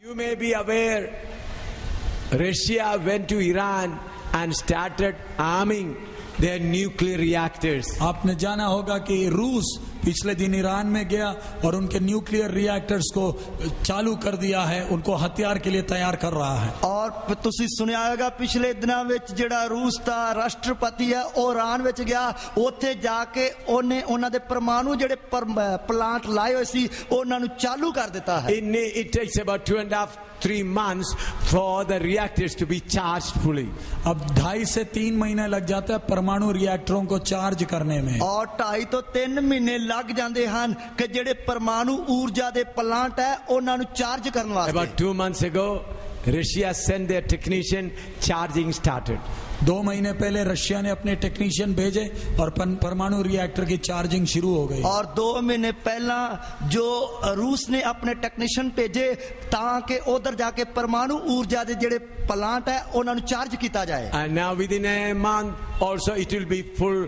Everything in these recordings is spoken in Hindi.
You may be aware, Russia went to Iran and started arming their nuclear reactors. आपने जाना होगा कि रूस पिछले दिन ईरान में गया और उनके न्यूक्लियर रिएक्टर्स को चालू कर दिया है, उनको हथियार के लिए तैयार कर रहा है। और तुसी सुनिया होगा पिछले दिनों में जेड़ा रूस का राष्ट्रपति है वो ईरान में गया, उत्थे जाके उन्हें उन्हां दे परमाणु जेड़े प्लांट लाए हुए सी उन्हां नु चालू कर देता है। It takes about 2.5-3 months for the reactors to be charged fully. अब 2.5 से 3 महीने लग जाता है परमाणु रिएक्टरों को चार्ज करने में, और 2.5 to 3 महीने लग जाते हैं कि जेड़े परमाणु ऊर्जा दे प्लांट है उन्हां नु चार्ज करने वास्ते। About 2 months ago, Russia sent their technician, charging started. 2 महीने पहले रशिया ने अपने टेक्नीशियन भेजे और परमाणु रिएक्टर की चार्जिंग शुरू हो गई। और 2 महीने पहला जो रूस ने अपने टेक्नीशियन भेजे ताकि उधर जाके परमाणु ऊर्जा दे जेड़े प्लांट है उन्हां नु चार्ज किया जाए। And now within a month also it will be full.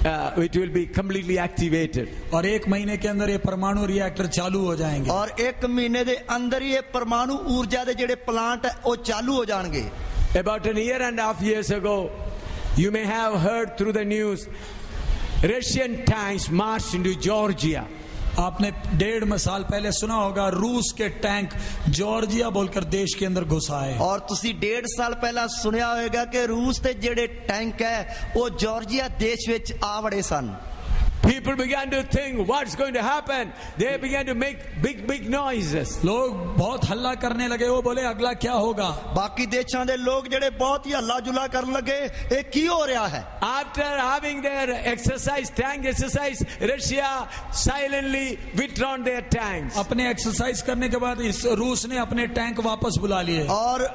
It will be completely activated. और 1 महीने के अंदर ये परमाणु रिएक्टर चालू हो जाएंगे। और 1 महीने दे अंदर ही ये परमाणु ऊर्जा दे जेड़े प्लांट है वो चालू हो जाएंगे। About 1.5 years ago, you may have heard through the news, Russian tanks marched into Georgia. आपने 1.5 साल पहले सुना होगा रूस के टैंक जॉर्जिया बोलकर देश के अंदर घुस आए। और तुसी 1.5 साल पहला सुनिया होगा कि रूस के जेड़े टैंक है वो जॉर्जिया देश विच आ वड़े सन। People began to think what's going to happen. They began to make big noises. लोग बहुत हल्ला करने लगे, वो बोले अगला क्या होगा। बाकी देशों दे लोग जेड़े बहुत ही हल्ला जुला करने लगे ये की हो रहा है। After having their tank exercise, Russia silently withdrawn their tanks. अपने एक्सरसाइज करने के बाद इस रूस ने अपने टैंक वापस बुला लिए। और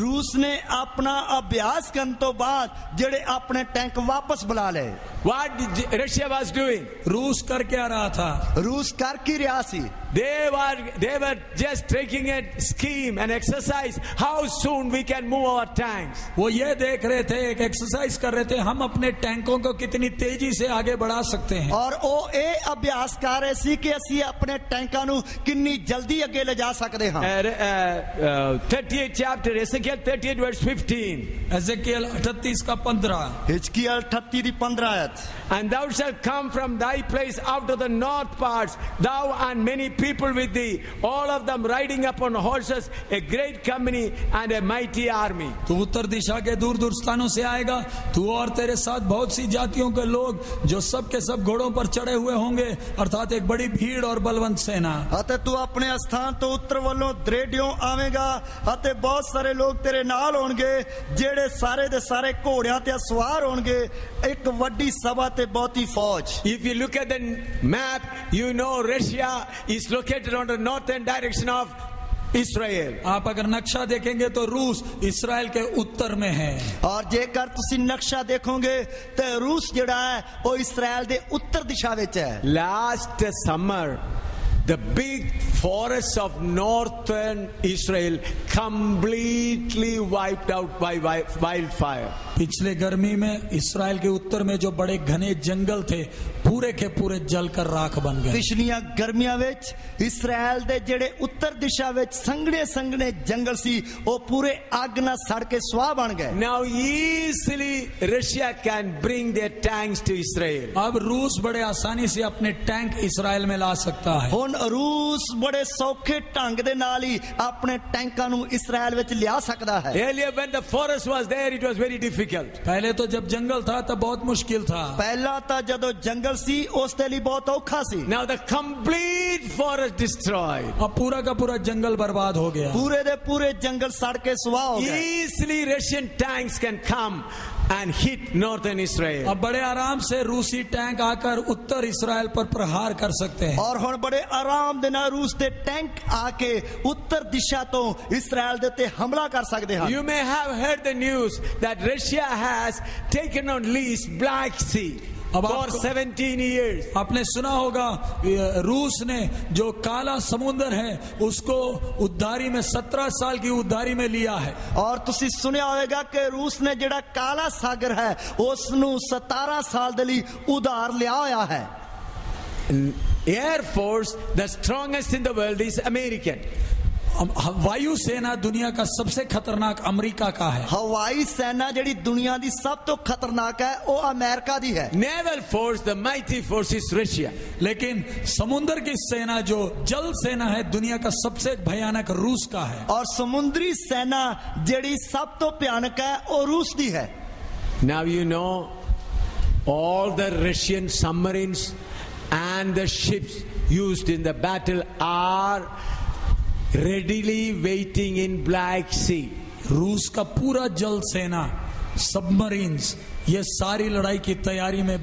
रूस ने अपना अभ्यास करने तो बाद जेड़े अपने टैंक वापस बुला ले। What Russia was doing? रूस कर क्या रहा था? रूस कर की रहा सी? They were just taking a scheme and exercise how soon we can move our tanks. वो ये देख रहे थे, एक एक्सरसाइज कर रहे थे, हम अपने टैंकों को कितनी तेजी से आगे बढ़ा सकते हैं। और वो ये अभ्यास कर रहे सी कि असी अपने टैंकों नु कितनी जल्दी आगे ले जा सकते हैं। 38 chapter, Ezekiel 38 verse 15. एजेकियल 38 का 15। हिजकिय्याह 38 की 15 आयत। And thou shalt come from thy place out of the north parts, thou and many people with thee, all of them riding upon horses, a great company and a mighty army. तू उत्तर दिशा के दूर दूर स्थानों से आएगा, तू और तेरे साथ बहुत सी जातियों के लोग जो सब के सब घोड़ों पर चढ़े हुए होंगे, अर्थात एक बड़ी भीड़ और बलवंत सेना। अते तू अपने स्थान तो उत्तर वालों दरेडियों आवेगा, अते बहुत सारे लोग तेरे नाल होंगे जेड़े सारे दे सारे घोड़ियां ते सवार होंगे, एक वड्डी सभा ते बहुती फौज। If you look at the map, you know Russia is located on the northern direction of Israel. आप अगर नक्शा देखेंगे तो रूस इस्राएल के उत्तर में है। और जेकर तुसी नक्शा देखोगे तो रूस जेड़ा है वो इस्राएल दे उत्तर दिशा विच है। Last summer, the big forests of northern Israel completely wiped out by wildfire. पिछले गर्मी में इस्राएल के उत्तर में जो बड़े घने जंगल थे पूरे के पूरे जलकर राख बन गए। पिछलियां गर्मियां विच इस्राएल दे जेड़े उत्तर दिशा विच संघने संघने जंगल सी वो पूरे आग नाल सड़ के स्वाह बन गए। Now easily Russia can bring their tanks to Israel. अब रूस बड़े आसानी से अपने टैंक इस्राएल में ला सकता है। हुन रूस बड़े सौखे ढंग दे नाल ही अपने टैंकां नू इस्राएल विच लिया सकदा है। Earlier when the forest was there, it was very difficult. पहले तो जब जंगल था तब बहुत मुश्किल था। पहला तो जदों जंगल सी उस दे लिए बहुत औखा सी। Now the complete forest destroyed. अब पूरा का पूरा जंगल बर्बाद हो गया। पूरे दे पूरे जंगल सड़ के स्वाह हो गए। Easily Russian tanks can come and hit northern Israel. अब बड़े आराम से रूसी टैंक आकर उत्तर इस्राएल पर प्रहार कर सकते हैं। और हुन बड़े आराम दे नाल रूस दे टैंक आके उत्तर दिशा तो इस्राएल दे ते हमला कर सकते हैं। You may have heard the news that Russia has taken on lease Black Sea for 17 years. आपने सुना होगा रूस ने जो काला समुद्र है उसको उद्धारी में 17 साल की उद्धारी में लिया है। और तुसी सुनिया होगा कि रूस ने जेड़ा काला सागर है उसनु 17 साल दे लई उधार लिया होया है। Air Force, the strongest in the world, is American. वायु सेना दुनिया का सबसे खतरनाक अमेरिका का है। हवाई सेना ਜਿਹੜੀ ਦੁਨੀਆ ਦੀ ਸਭ ਤੋਂ ਖਤਰਨਾਕ ਹੈ ਉਹ ਅਮਰੀਕਾ ਦੀ ਹੈ। Naval force, the mighty force is Russia. लेकिन समुद्र की सेना जो जल सेना है दुनिया का सबसे भयानक रूस का है। और समुद्री सेना ਜਿਹੜੀ ਸਭ ਤੋਂ ਭਿਆਨਕ ਹੈ ਉਹ रूस ਦੀ है। Now you know all the Russian submarines and the ships used in the battle are readily waiting in Black Sea. रूस का पूरा जल सेना, सबमरीन्स, ये सारी लड़ाई की तैयारी में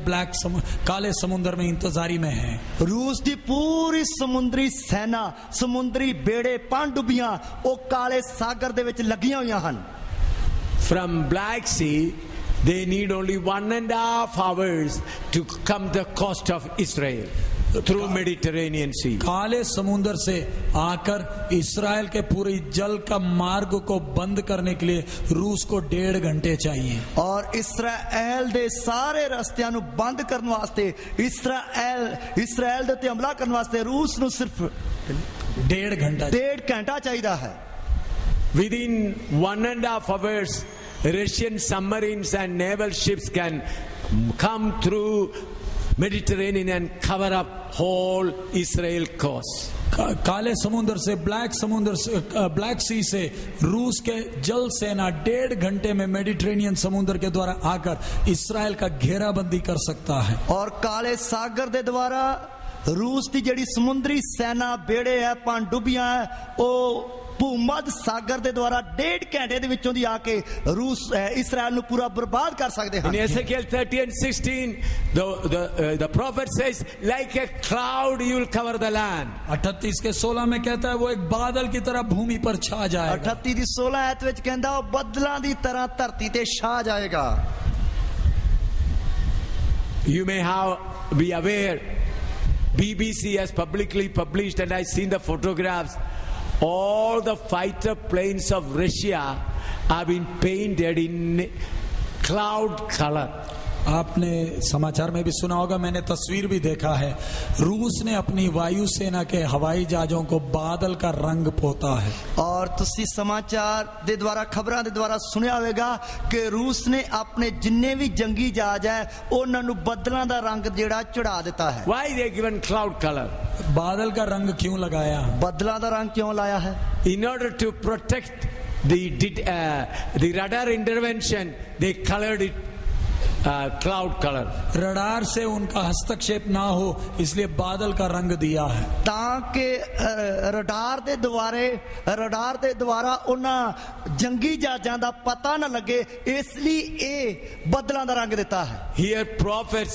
काले समुद्र में इंतजारी में है। रूस की पूरी समुद्री सेना, समुद्री बेड़े, पनडुब्बियां वो काले सागर दे विच लगियां हुई हन। From Black Sea they need only 1.5 hours to come the coast of Israel through Mediterranean Sea. काले समुद्र से आकर इस्राएल के पूरे जल का मार्ग को बंद करने के लिए रूस को 1.5 घंटे चाहिए। और इस्राएल दे सारे रास्तियां नु बंद करने वास्ते इस्राएल दे ते हमला करने वास्ते रूस नु सिर्फ 1.5 घंटा चाहिए है। Within 1.5 hours Russian submarines and naval ships can come through Mediterranean and cover up whole Israel coast. काले समुद्र से ब्लैक सी से रूस के जल सेना 1.5 घंटे में मेडिटेरेनियन समुद्र के द्वारा आकर इस्राएल का घेराबंदी कर सकता है। और काले सागर दे द्वारा रूस की जड़ी समुद्री सेना बेड़े है, पनडुब्बियां है, वो भूमध्य सागर दे द्वारा 1.5 घंटे दे विचों दी आके रूस इस्राएल नु पूरा बर्बाद कर सकते हैं। In Ezekiel 30:16 the prophet says like a cloud you will cover the land. 38 के 16 में कहता है वो एक बादल की तरह भूमि पर छा जाएगा। 38 दी 16 आयत विच कहंदा वो बदलां दी तरह धरती ते छा जाएगा। You may be aware BBC has publicly published, and I've seen the photographs, all the fighter planes of Russia have been painted in cloud color. आपने समाचार में भी सुना होगा, मैंने तस्वीर भी देखा है, रूस ने अपनी वायु सेना के हवाई जहाजों को बादल का रंग पोता है। और तुसी समाचार दे द्वारा खबरां दे द्वारा सुनिया होगा कि रूस ने अपने जिन्ने भी जंगी जहाज है उन्हां नूं बदलां दा रंग जेड़ा चढ़ा देता है। Why they given cloud color? बादल का रंग क्यों लगाया? बदलां दा रंग क्यों लाया है? In order to protect the radar intervention, they colored it cloud color. Radar से उनका हस्तक्षेप ना हो इसलिए बादल का रंग दिया है, ताकि रडार दे द्वारा उन्हां जंगी जहाजां दा पता ना लगे, इसलिए ये बदलां दा रंग देता है। Here prophets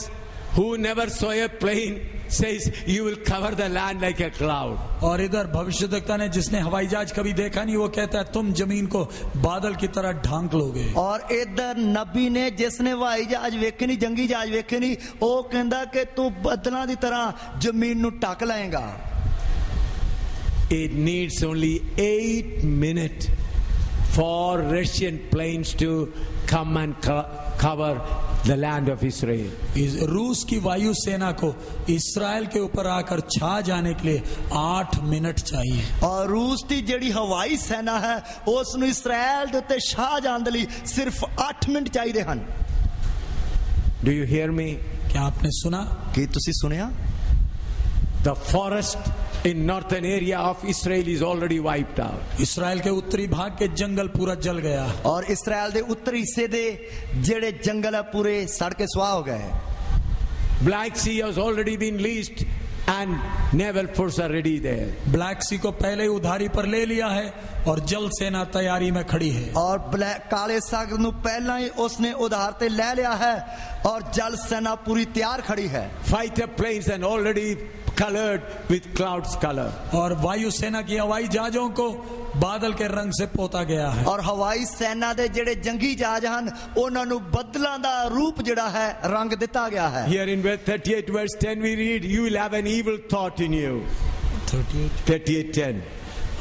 who never saw a plane says you will cover the land like a cloud. और इधर भविष्यद्वक्ता ने जिसने हवाई जहाज कभी देखा नहीं वो कहता है तुम जमीन को बादल की तरह ढांक लोगे। और इधर नबी ने जिसने हवाई जहाज वेखे नहीं, जंगी जहाज वेखे नहीं, वो कहता कि तू बदलां दी तरह जमीन नूं ढक लाएगा। It needs only 8 minutes for Russian planes to come and cover the land of Israel. रूस की वायु सेना को इस्राएल के ऊपर आकर छा जाने के लिए 8 मिनट चाहिए। और रूस की जड़ी हवाई सेना है उसनु इस्राएल दे उत्ते छा जाण दे लई सिर्फ 8 मिनट चाहिए हन। Do you hear me? क्या आपने सुना? कि तुसी सुनिया? The forest in northern area of Israel is already wiped out. इस्राएल के उत्तरी भाग के जंगल पूरा जल गया। और इस्राएल दे उत्तरी हिस्से दे जेड़े जंगल है पूरे सड़ के स्वाह हो गए। Black Sea has already been leased and naval force are ready there. Black Sea को पहले ही उधारी पर ले लिया है और जल सेना तैयारी में खड़ी है। और काले सागर नूं पहला ही उसने उधार ते ले लिया है और जल सेना पूरी तैयार खड़ी है। Fighter planes and already colored with clouds color. और वायु सेना की हवाई जहाजों को बादल के रंग से पोता गया है। और हवाई सेना दे जेड़े जंगी जहाज हैं उन्हां नूं बदलां दा रूप जेड़ा है रंग दिता गया है। Here in verse 38 verse 10 we read, you will have an evil thought in you. 38:10.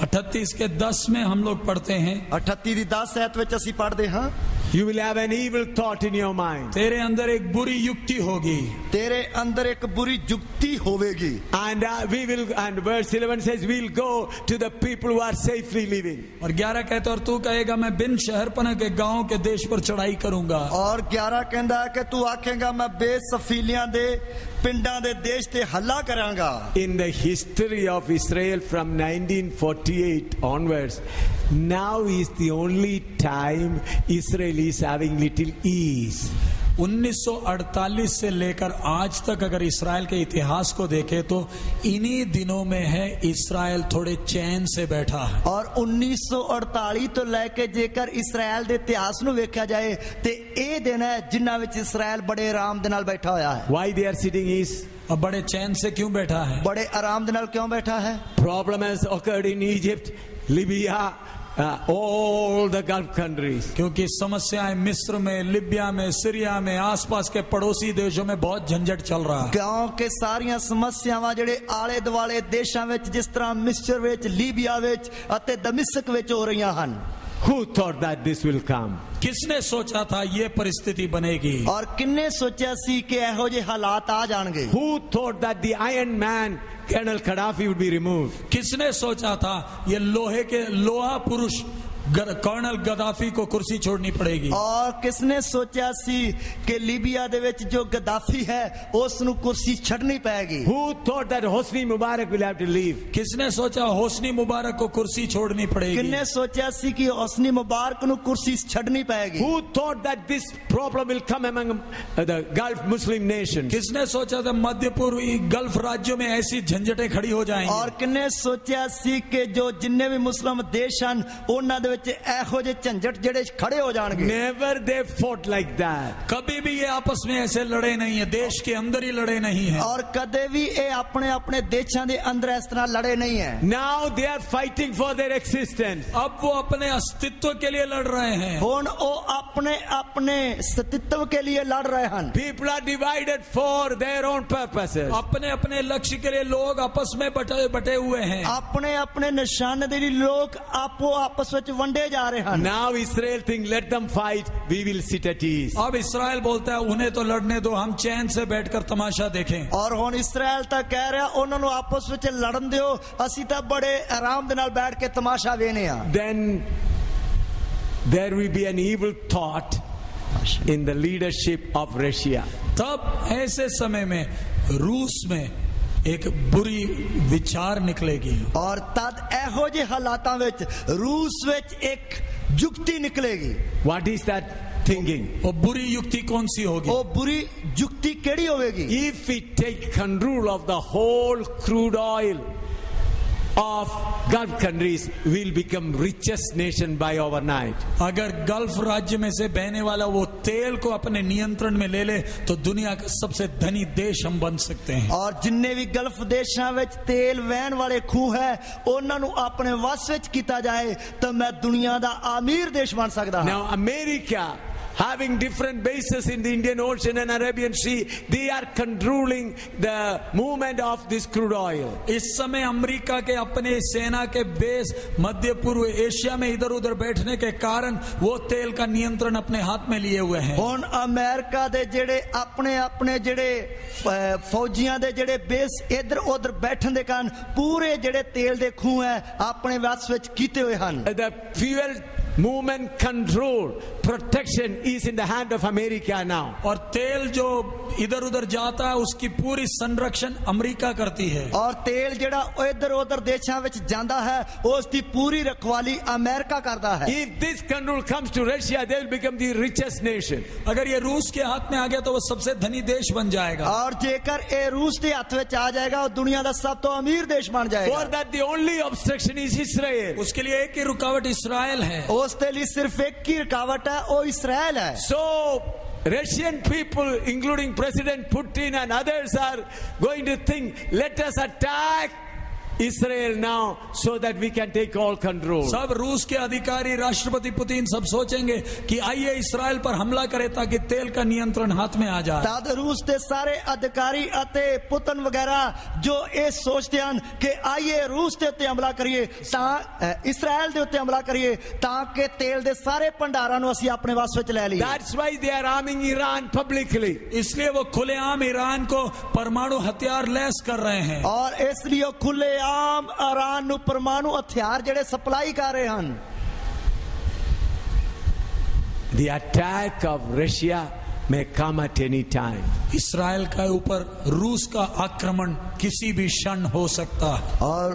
38 के 10 में हम लोग पढ़ते हैं, 38 दी 10 आयत विच असीं पढ़दे हां, You will have an evil thought in your mind. तेरे अंदर एक बुरी युक्ति होगी, तेरे अंदर एक बुरी जुक्ति होवेगी। And verse 11 says, we'll go to the people who are safely living. और 11 कहता और तू कहेगा मैं बिन शहरपना के गांव के देश पर चढ़ाई करूंगा। और 11 कहता है कि तू आखेगा मैं बेसफीलियां दे पिंडां दे देश ते हल्ला करांगा। In the history of Israel from 1948 onwards, now is the only time Israel is having little ease. 1948 से लेकर आज तक अगर इस्राएल के इतिहास को देखें तो इन्हीं दिनों में है इस्राएल थोड़े चैन से बैठा है। और 1948 तो लेके जेकर इस्राएल दे इतिहास ਨੂੰ ਵੇਖਿਆ ਜਾਏ ਤੇ ਇਹ ਦਿਨ ਹੈ ਜਿਨ੍ਹਾਂ ਵਿੱਚ ਇਸਰਾਇਲ ਬੜੇ ਆਰਾਮ ਦੇ ਨਾਲ ਬੈਠਾ ਹੋਇਆ ਹੈ। Why they are sitting ease? अब बड़े चैन से क्यों बैठा है? बड़े आराम दे नाल क्यों बैठा है? Problem has occurred in Egypt, Libya, all the Gulf countries. क्योंकि समस्याएं मिस्र में, लिबिया में, सीरिया में, आसपास के पड़ोसी देशों में बहुत झंझट चल रहा है। क्योंकि सारियां समस्यावां ਜਿਹੜੇ ਆਲੇ ਦੁਆਲੇ ਦੇਸ਼ਾਂ ਵਿੱਚ ਜਿਸ ਤਰ੍ਹਾਂ ਮਿਸਰ ਵਿੱਚ, ਲੀਬੀਆ ਵਿੱਚ ਅਤੇ ਦਮਿਸ਼ਕ ਵਿੱਚ ਹੋ ਰਹੀਆਂ ਹਨ। Who thought that this will come? किसने सोचा था ये परिस्थिति बनेगी? और किन्ने सोचा सी कि ਇਹੋ ਜਿਹੇ ਹਾਲਾਤ ਆ ਜਾਣਗੇ? Who thought that the Iron Man, Colonel Gaddafi, would be removed? किसने सोचा था ये लोहे के लोहा पुरुष कर्नल गद्दाफी को कुर्सी छोड़नी पड़ेगी? और किसने सोचा सी कि लीबिया दे विच जो गद्दाफी है उस नु कुर्सी छड़नी पड़ेगी? Who thought that Hosni Mubarak will have to leave? किसने सोचा होस्नी मुबारक को कुर्सी छोड़नी पड़ेगी? किसने सोचा सी कि होस्नी मुबारक नु कुर्सी छड़नी पड़ेगी? Who thought that this problem will come among the Gulf Muslim nations? किसने सोचा था मध्य पूर्वी गल्फ राज्यों में ऐसी झंझटें खड़ी हो जाएंगी? और किसने सोचा सी कि जो जिन्ने भी मुस्लिम देश हैं उन्हां दे ਇਹੋ ਜਿਹੇ ਝੰਜਟ ਜਿਹੜੇ खड़े हो जाएंगे। Never they fought like that. कभी भी ये आपस में ऐसे लड़े नहीं है, देश के अंदर ही लड़े नहीं है। और कदे भी ये अपने अपने देशों के अंदर इस तरह लड़े नहीं है। Now they are fighting for their existence. अब वो अपने अस्तित्व के लिए लड़ रहे हैं। हुन वो अपने अपने अस्तित्व के लिए लड़ रहे हैं। People are divided for their own purposes. अपने अपने लक्ष्य के लिए लोग आपस में बटे हुए हैं। अपने अपने निशाने के लिए लोग आपो आपस में वंडे जा रहे हैं। Now Israel think let them fight, we will sit at ease. अब इस्राएल बोलता है उन्हें तो लड़ने दो, हम चैन से बैठकर तमाशा देखें। और हुन इस्राएल तक कह रहा उन्होंने आपस में लड़न दियो, असी तो बड़े आराम दे नाल बैठ के तमाशा वेने आ। Then there will be an evil thought in the leadership of Russia. तब ऐसे समय में रूस में एक बुरी विचार निकलेगी। और तद ਇਹੋ ਜਿਹੇ ਹਾਲਾਤਾਂ ਵਿੱਚ रूस ਵਿੱਚ एक जुक्ति निकलेगी। What is that thinking? वो बुरी युक्ति कौन सी होगी? वो बुरी जुक्ति केड़ी होगी? If we take control of the whole crude oil of Gulf countries, will become richest nation by overnight. अगर गल्फ राज्य में से बहने वाला वो तेल को अपने नियंत्रण में ले ले तो दुनिया का सबसे धनी देश हम बन सकते हैं। और जिन्ने भी गल्फ देशों में तेल वहन वाले खूह है उन्हां नू अपने वश विच कीता जाए तो मैं दुनिया दा अमीर देश बन सकदा हां। Now America, having different bases in the Indian Ocean and Arabian Sea, they are controlling the movement of this crude oil. इस समय अमेरिका के अपने सेना के बेस मध्य पूर्व एशिया में इधर उधर बैठने के कारण वो तेल का नियंत्रण अपने हाथ में लिए हुए हैं। हुन अमेरिका दे जेड़े अपने अपने जेड़े फौजियां दे जेड़े बेस इधर उधर बैठन दे कारण पूरे जेड़े तेल दे खूह है अपने वश विच कीते हुए हन। The fuel movement control protection is in the hand of America now. और तेल जो इधर उधर जाता है उसकी पूरी संरक्षण अमेरिका करती है। और तेल जेड़ा इधर उधर देशों विच जांदा है उसकी पूरी रखवाली अमेरिका करता है। If this control comes to Russia, they will become the richest nation. अगर ये रूस के हाथ में आ गया तो वो सबसे धनी देश बन जाएगा। और जेकर ये रूस के हाथ विच आ जाएगा वो दुनिया का सब तो अमीर देश बन जाएगा। For that the only obstruction is Israel. उसके लिए एक ही रुकावट इस्राएल है। उसके लिए सिर्फ एक ही रुकावट है वो इस्राएल है। So Russian people, including President Putin and others, are going to think, let us attack Israel now so that we can take all control. सब रूस के अधिकारी, राष्ट्रपति पुतिन सब सोचेंगे कि आइए इस्राएल पर हमला करें ताकि तेल का नियंत्रण हाथ में आ जाए। तद रूस ਦੇ ਸਾਰੇ ਅਧਿਕਾਰੀ ਅਤੇ ਪੁਤਨ ਵਗੈਰਾ ਜੋ ਇਹ ਸੋਚਦੇ ਹਨ ਕਿ ਆਈਏ ਰੂਸ ਦੇ ਉੱਤੇ ਹਮਲਾ ਕਰੀਏ ਤਾਂ ਇਸਰਾਇਲ ਦੇ ਉੱਤੇ ਹਮਲਾ ਕਰੀਏ ਤਾਂ ਕਿ ਤੇਲ ਦੇ ਸਾਰੇ ਭੰਡਾਰਾਂ ਨੂੰ ਅਸੀਂ ਆਪਣੇ ਵਸ ਵਿੱਚ ਲੈ ਲਈਏ। That's why they are arming Iran publicly. इसलिए वो खुलेआम ईरान को परमाणु हथियार लैस कर रहे हैं। ਔਰ ਇਸ ਲਈ ਉਹ ਖੁੱਲੇਆਮ ਈਰਾਨ ਨੂੰ ਪਰਮਾਣੂ ਹਥਿਆਰ ਜਿਹੜੇ ਸਪਲਾਈ ਕਰ ਰਹੇ ਹਨ। The attack of Russia may come at any time. Israel के ऊपर रूस का आक्रमण किसी भी क्षण हो सकता है। और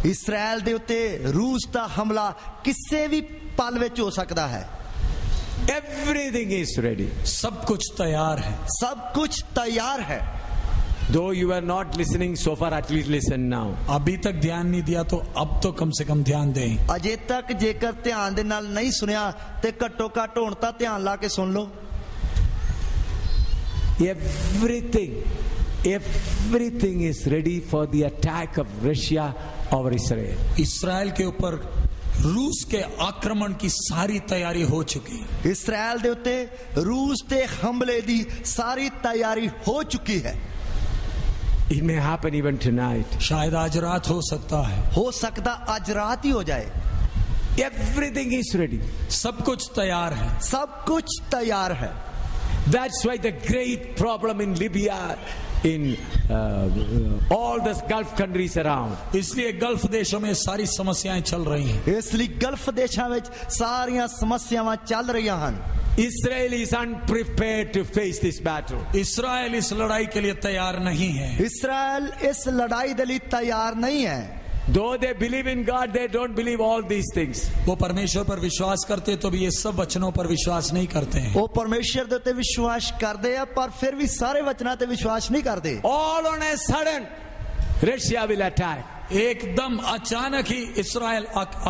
इसराइल ਦੇ ਉੱਤੇ रूस ਦਾ ਹਮਲਾ ਕਿਸੇ ਵੀ ਪਲ ਵਿੱਚ ਹੋ ਸਕਦਾ ਹੈ। Everything is ready. सब कुछ तैयार है। सब कुछ तैयार है। Though you are not listening so far, at least listen now. अभी तक ध्यान नहीं दिया तो अब तो कम से कम ध्यान दें। ਅਜੇ ਤੱਕ ਜੇਕਰ ਧਿਆਨ ਦੇ ਨਾਲ ਨਹੀਂ ਸੁਣਿਆ ਤੇ ਘੱਟੋ ਘੱਟ ਹੁਣ ਤਾਂ ਧਿਆਨ ਲਾ ਕੇ ਸੁਣ ਲਓ। Everything is ready for the attack of Russia over Israel. Israel के ऊपर रूस के आक्रमण की सारी तैयारी हो चुकी। इसराइल ਦੇ ਉੱਤੇ रूस ਦੇ ਹਮਲੇ ਦੀ ਸਾਰੀ ਤਿਆਰੀ ਹੋ ਚੁੱਕੀ ਹੈ। It may happen even tonight. शायद आज रात हो सकता है। हो सकता आज रात ही हो जाए। Everything is ready. सब कुछ तैयार है। सब कुछ तैयार है। That's why the great problem in Libya, in all the Gulf countries around. इसलिए गल्फ देशों में सारी समस्याएं चल रही हैं। इसलिए गल्फ देशों में सारियां समस्याएं चल रही हैं। Israel is unprepared to face this battle. Israel इस लड़ाई के लिए तैयार नहीं है। इसराइल इस लड़ाई के लिए तैयार नहीं है। Though they believe in God, they don't believe all these things. वो परमेश्वर पर विश्वास करते तो भी ये सब वचनों पर विश्वास नहीं करते हैं। वो परमेश्वर दे उत्ते विश्वास करते हैं पर फिर भी सारे वचनां ते विश्वास नहीं करते। All on a sudden, Russia will attack. एकदम अचानक ही इसराइल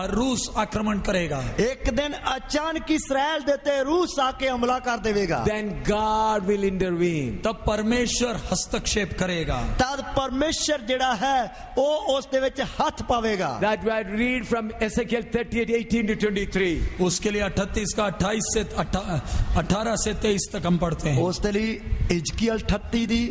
रूस आक्रमण करेगा। एक दिन अचानक इसराइल देते रूस आके हमला कर देगा। Then God will intervene. तब परमेश्वर हस्तक्षेप करेगा। तब परमेश्वर जेड़ा है वो उस दे विच हाथ पावेगा। That we read from Ezekiel 38:18 to 23. उसके लिए 38 का 28 से 18 से 23 तक हम पढ़ते हैं। उस दे लिए इजकियल 38 दी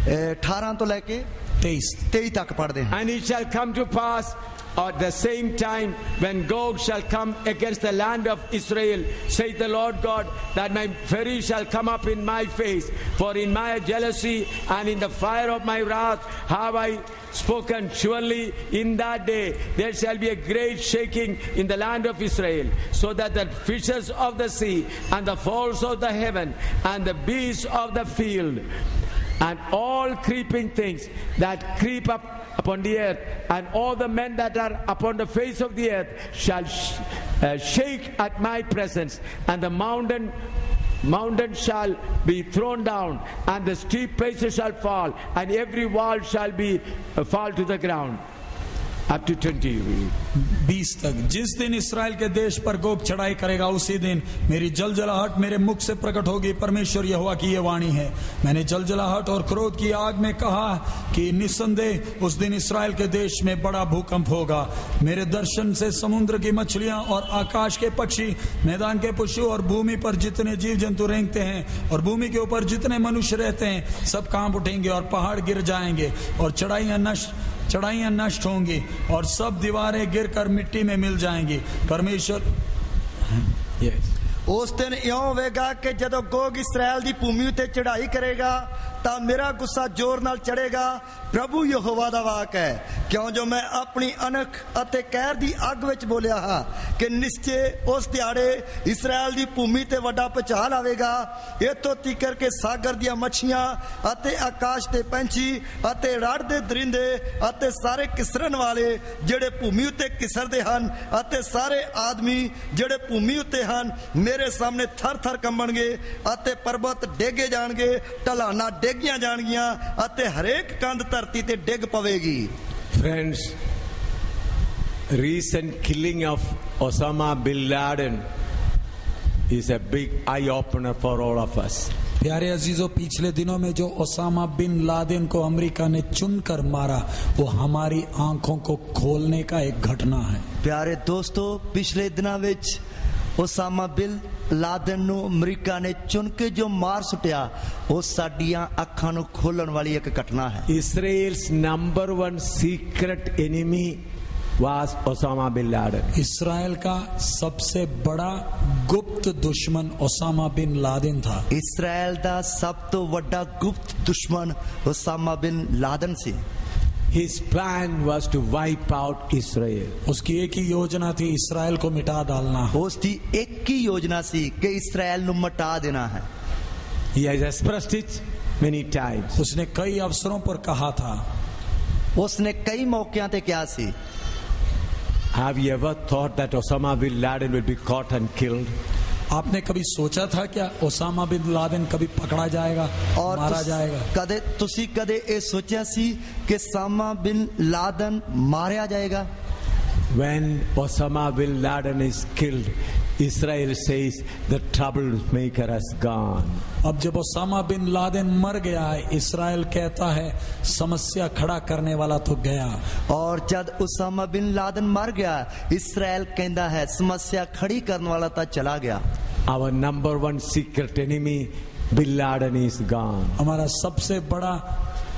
18 तो लेके 23 तक पढ़ते हैं। And it shall come to pass at the same time when Gog shall come against the land of Israel, saith the Lord God, that my fury shall come up in my face, for in my jealousy and in the fire of my wrath have I spoken. Surely in that day there shall be a great shaking in the land of Israel, so that the fishes of the sea and the fowls of the heaven and the beasts of the field and all creeping things that creep up upon the earth, and all the men that are upon the face of the earth shall shake at my presence, and the mountain shall be thrown down, and the steep places shall fall, and every wall shall be fall to the ground. Up to 20 तक। जिस दिन इसराइल के देश पर गोग चढ़ाई करेगा उसी दिन मेरी जलजलाहट मेरे मुख से प्रकट होगी। परमेश्वर यहोवा की ये वाणी है। मैंने जलजलाहट और क्रोध की आग में कहा कि निस्संदेह उस दिन इसराइल के देश में बड़ा भूकंप होगा। मेरे दर्शन से समुद्र की मछलियां और आकाश के पक्षी, मैदान के पशु और भूमि पर जितने जीव जंतु रेंगते हैं और भूमि के ऊपर जितने मनुष्य रहते हैं सब कांप उठेंगे और पहाड़ गिर जाएंगे और चढ़ाइयां नष्ट होंगी और सब दीवारें गिरकर मिट्टी में मिल जाएंगी। परमेश्वर उस दिन इउं होवेगा कि जदों गोग इसराइल दी भूमि उत्ते चढ़ाई करेगा तां मेरा गुस्सा जोर नाल चढ़ेगा। प्रभु यहोवा दा वाक है, क्यों जो मैं अपनी अनख अते कहर दी अग विच बोलिया हां कि निश्चय उस दिहाड़े इसराइल दी भूमि ते वड्डा भुचाल आवेगा। इत्थों तिकर के सागर दियां मच्छियां अते आकाश दे पंछी अते रड़ दे दरिंदे अते सारे किसरन वाले जेड़े भूमि उत्ते किसरदे हन अते सारे आदमी जेड़े भूमि उत्ते हन मेरे सामने थर थर कंबणगे अते पर्वत डेगे जाणगे, ढलाना डेगियां जाणगियां अते हरेक कंध धरती ते डिग पवेगी। Friends, recent killing of Osama bin Laden is a big eye opener for all of us. प्यारे अजीजों, पिछले दिनों में जो ओसामा बिन लादेन को अमेरिका ने चुनकर मारा, वो हमारी आंखों को खोलने का एक घटना है। प्यारे दोस्तों, पिछले दिनों ਵਿੱਚ ओसामा बिन लादेन ਨੂੰ ਅਮਰੀਕਾ ਨੇ ਚੁਣ ਕੇ ਜੋ ਮਾਰ ਸੁੱਟਿਆ, ਉਹ ਸਾਡੀਆਂ ਅੱਖਾਂ ਨੂੰ ਖੋਲਣ ਵਾਲੀ ਇੱਕ ਘਟਨਾ ਹੈ। Israel's number one secret enemy was Osama bin Laden. Israel का सबसे बड़ा गुप्त दुश्मन ओसामा बिन लादेन था। ਇਸਰਾਇਲ ਦਾ ਸਭ ਤੋਂ ਵੱਡਾ ਗੁਪਤ ਦੁਸ਼ਮਣ ओसामा बिन लादेन ਸੀ। His plan was to wipe out Israel. उसकी एक ही योजना थी, इसराइल को मिटा डालना। ਉਸ ਦੀ ਇੱਕ ਹੀ ਯੋਜਨਾ ਸੀ ਕਿ ਇਸਰਾਇਲ ਨੂੰ ਮਿਟਾ ਦੇਣਾ ਹੈ। He has expressed it many times. उसने कई अवसरों पर कहा था। ਉਸਨੇ ਕਈ ਮੌਕਿਆਂ ਤੇ ਕਿਹਾ ਸੀ। Have you ever thought that Osama bin Laden will be caught and killed? आपने कभी सोचा था क्या ओसामा बिन लादेन कभी पकड़ा जाएगा और मारा जाएगा? कदे तुसी कदे ये सोचा सी कि ओसामा बिन लादेन मारा जाएगा? When Osama bin Laden is killed, Israel says the troublemaker has gone. अब जब ओसामा बिन लादेन मर गया है, इसराइल कहता है समस्या खड़ा करने वाला तो गया। और जब ओसामा बिन लादेन मर गया, इसराइल कहता है समस्या खड़ी करने वाला तो चला गया। Our number one secret enemy, Bin Laden, is gone. हमारा सबसे बड़ा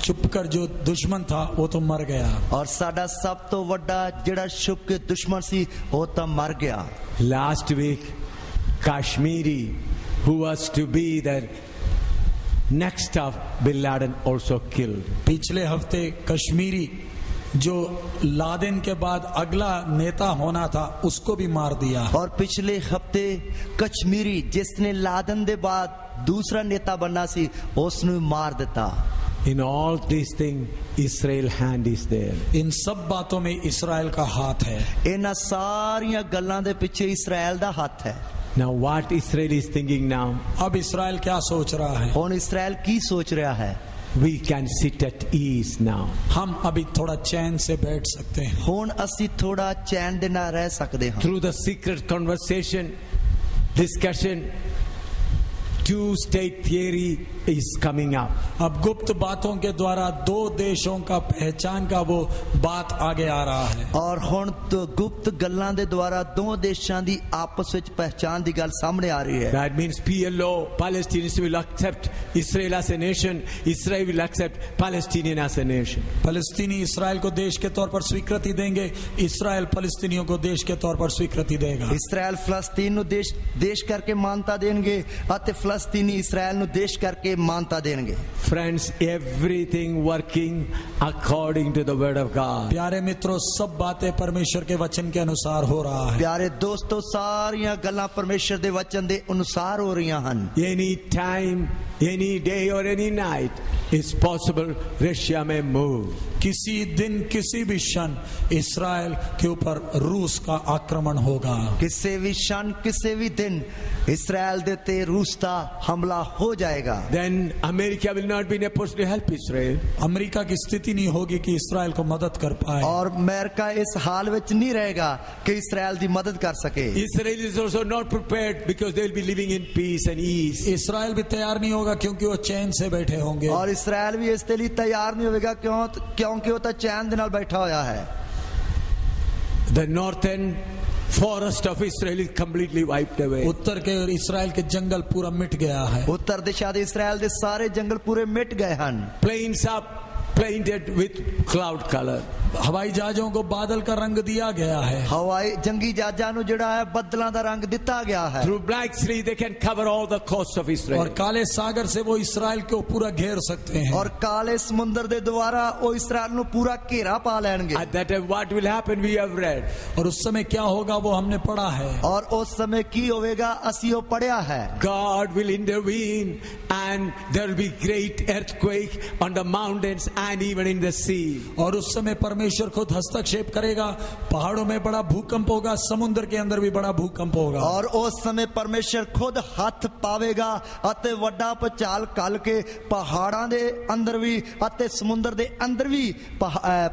चुपकर जो दुश्मन था वो तो मर गया। और साडा सब तो वड्डा जेड़ा छुप के दुश्मन सी वो तो मर गया। Last week, Kashmiri, who was to be the next of Bin Laden, also killed. पिछले हफ्ते कश्मीरी जो लादेन के बाद अगला नेता होना था, उसको भी मार दिया। और पिछले हफ्ते कश्मीरी जिसने लादेन दे बाद दूसरा नेता बनना सी, उसने मार देता। In all these things, Israel hand is there. इन सब बातों में इसराइल का हाथ है। इन सारियां गल्लां दे पीछे इसराइल दा हाथ है। Now what Israel is thinking now? अब इसराइल क्या सोच रहा है? हुन इसराइल की सोच रहा है? We can sit at ease now. हम अभी थोड़ा चैन से बैठ सकते हैं। हुन असी थोड़ा चैन दे नाल रह सकते हैं। Through the secret conversation, discussion, two-state theory is coming up. अब गुप्त बातों के द्वारा दो देशों का पहचान का वो बात आगे आ रहा है। और हुन तो गुप्त गल्लां दे द्वारा दो देशां दी आपस विच पहचान दी गल सामने आ रही है। That means PLO, Palestinians will accept Israel as a nation. Israel will accept Palestinian as a nation. फलस्तीनी इसराइल को देश के तौर पर स्वीकृति देंगे, इसराइल फलस्तीनियों को देश के तौर पर स्वीकृति देगा। इसराइल फलस्तीन नु देश करके मानता देंगे, अते फलस्तीनी इसराइल नु देश करके मानता देंगे। Friends, everything working according to the word of God. प्यारे मित्रों, सब बातें परमेश्वर के वचन के अनुसार हो रहा है। प्यारे दोस्तों, सारियां गल्लां परमेश्वर दे वचन दे अनुसार हो रही हन। Any time, any day or any night, it's possible Russia may move. किसी दिन किसी भी क्षण इसराइल के ऊपर रूस का आक्रमण होगा। किसी भी क्षण किसी भी दिन इसराइल देते रूस का हमला हो जाएगा। Then America will not be in a position to help Israel. America की स्थिति नहीं होगी कि इसराइल को मदद कर पाए। और अमेरिका इस हाल विच नहीं रहेगा कि इसराइल की मदद कर सके। Israel is also not prepared because they will be living in peace and ease. Israel भी तैयार नहीं होगा क्योंकि वो चैन से बैठे होंगे। और इसराइल भी इसके लिए तैयार नहीं होगा क्योंकि वो तो चैन दे नाल बैठा होया है। The northern forest of Israel is completely wiped away. उत्तर के इसराइल के जंगल पूरा मिट गया है। उत्तर दिशा दे इसराइल दे सारे जंगल पूरे मिट गए हन। Plains are painted with cloud color. हवाई जहाजों को बादल का रंग दिया गया है। हवाई जंगी जहाजां नु जिहड़ा है बदलां दा रंग दिता गया है। Through Black Sea they can cover all the coast of Israel. और काले सागर से वो इसराइल को पूरा घेर सकते हैं। और काले समुद्र दे द्वारा वो इसराइल नु पूरा घेरा पा लेंगे। At that time what will happen we have read. और उस समय क्या होगा वो हमने पढ़ा है। और उस समय की होवेगा असी वो पढ़या है। God will intervene and there will be great earthquake on the mountains and even in the sea. और उस समय परमेश्वर खुद हस्तक्षेप करेगा, पहाड़ों में बड़ा भूकंप होगा, समुद्र के अंदर भी बड़ा भूकंप होगा। और उस समय परमेश्वर खुद हथ पावेगा ਅਤੇ ਵੱਡਾ ਭੁਚਾਲ ਕੱਲ ਕੇ ਪਹਾੜਾਂ ਦੇ ਅੰਦਰ ਵੀ ਅਤੇ ਸਮੁੰਦਰ ਦੇ ਅੰਦਰ ਵੀ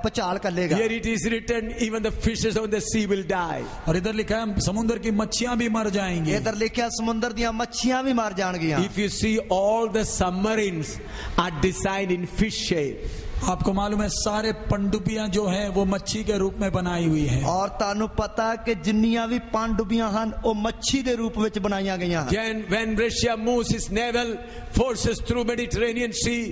ਭੁਚਾਲ ਕੱਲੇਗਾ। Here it is written, even the fishes on the sea will die. और इधर लिखा है समुद्र की मच्छियां भी मर जाएंगी। इधर लिखा समुद्र ਦੀਆਂ ਮੱਛੀਆਂ ਵੀ ਮਰ ਜਾਣਗੀਆਂ। If you see, all the submarines are designed in fish shape. आपको मालूम है सारे पनडुब्बियां जो हैं वो मच्छी के रूप में बनाई हुई हैं। और ਤੁਹਾਨੂੰ ਪਤਾ ਕਿ ਜਿੰਨੀਆਂ ਵੀ ਪਨਡੁੱਬੀਆਂ ਹਨ ਉਹ ਮੱਛੀ ਦੇ ਰੂਪ ਵਿੱਚ ਬਣਾਈਆਂ ਗਈਆਂ ਹਨ। When Russia moves its naval forces through Mediterranean Sea,